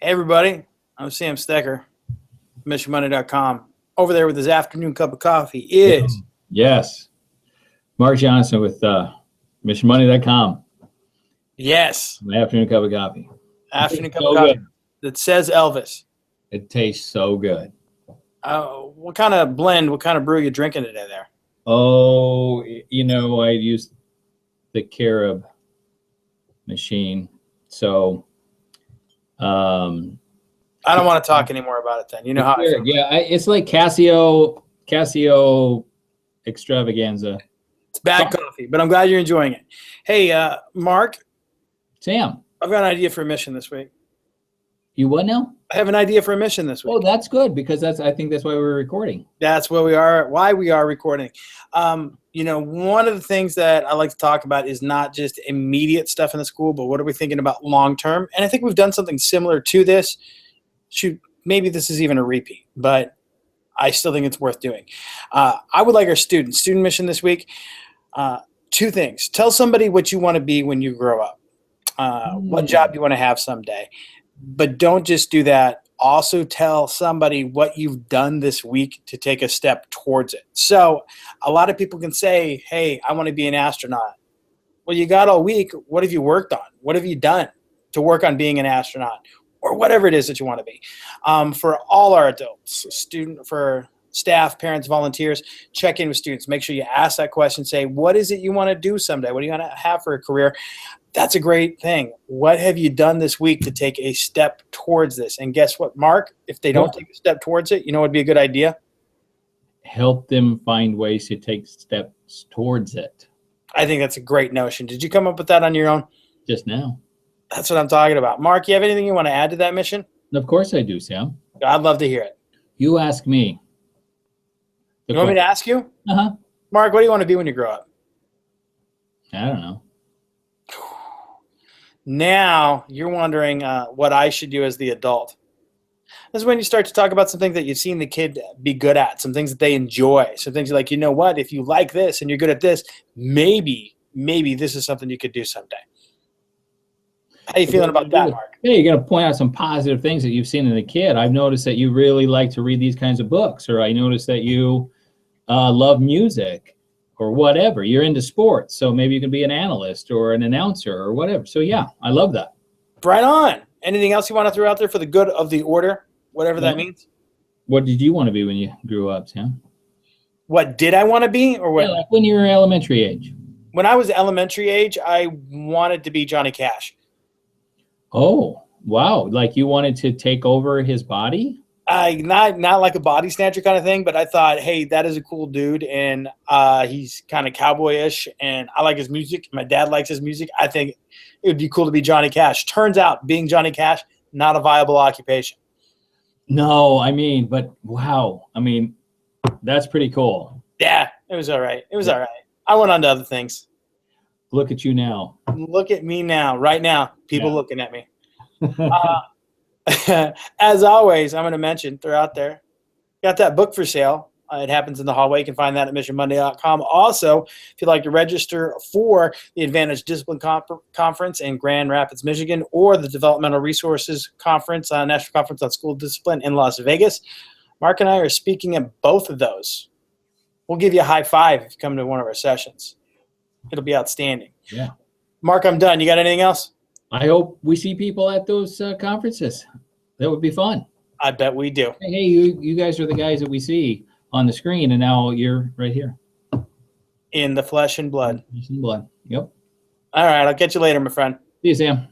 everybody, I'm Sam Stecker, MissionMoney.com. Over there with his afternoon cup of coffee is... Yes. Mark Johnson with MissionMoney.com. Yes. My afternoon cup of coffee. Afternoon cup of coffee good. that says Elvis. It tastes so good. What kind of blend, what kind of brew are you drinking today there? Oh, I used the Carob machine. So... I don't want to talk anymore about it then. You know how I feel. Yeah, it's like Casio extravaganza. It's bad coffee, but I'm glad you're enjoying it. Hey, Mark. Sam. I've got an idea for a mission this week. You what now? I have an idea for a mission this week. Oh, that's good because I think that's why we're recording. That's why we are recording. One of the things that I like to talk about is not just immediate stuff in the school, but what are we thinking about long term? And I think we've done something similar to this. Shoot, maybe this is even a repeat, but I still think it's worth doing. I would like our student mission this week. Two things. Tell somebody what you want to be when you grow up. What job you want to have someday. But don't just do that. Also tell somebody what you've done this week to take a step towards it. So a lot of people can say, hey, I want to be an astronaut. Well, you got all week. What have you worked on? What have you done to work on being an astronaut or whatever it is that you want to be? For all our adults, for staff, parents, volunteers, check in with students. Make sure you ask that question. Say, what is it you want to do someday? What do you want to have for a career? That's a great thing. What have you done this week to take a step towards this? And guess what, Mark? If they don't take a step towards it, you know what would be a good idea? Help them find ways to take steps towards it. I think that's a great notion. Did you come up with that on your own? Just now. That's what I'm talking about. Mark, you have anything you want to add to that mission? Of course I do, Sam. I'd love to hear it. You ask me. You want me to ask you? Uh-huh. Mark, what do you want to be when you grow up? I don't know. Now you're wondering what I should do as the adult. This is when you start to talk about some things that you've seen the kid be good at, some things that they enjoy, some things you're like, you know what, if you like this and you're good at this, maybe this is something you could do someday. How you feeling about that, Mark? Yeah, you're going to point out some positive things that you've seen in the kid. I've noticed that you really like to read these kinds of books, or I noticed that you love music. Or whatever, you're into sports, so maybe you can be an analyst or an announcer or whatever. So yeah, I love that. Right on. Anything else you want to throw out there for the good of the order, whatever that means? What did you want to be when you grew up, Sam? What did I want to be, or what? Yeah, like when you were elementary age. When I was elementary age, I wanted to be Johnny Cash. Oh wow! Like you wanted to take over his body? Not like a body snatcher kind of thing, but I thought, hey, that is a cool dude, and he's kind of cowboyish, and I like his music. My dad likes his music. I think it would be cool to be Johnny Cash. Turns out, being Johnny Cash, not a viable occupation. No, but wow. That's pretty cool. Yeah, it was all right. All right. I went on to other things. Look at you now. Look at me now. Right now, people looking at me. As always, I'm going to mention, throw out there, got that book for sale. It happens in the hallway. You can find that at missionmonday.com. Also, if you'd like to register for the Advantage Discipline Conference in Grand Rapids, Michigan, or the Developmental Resources Conference, National Conference on School Discipline in Las Vegas, Mark and I are speaking at both of those. We'll give you a high five if you come to one of our sessions. It'll be outstanding. Yeah. Mark, I'm done. You got anything else? I hope we see people at those conferences. That would be fun. I bet we do. Hey, you guys are the guys that we see on the screen, and now you're right here. In the flesh and blood. Flesh and blood. Yep. All right. I'll catch you later, my friend. See you, Sam.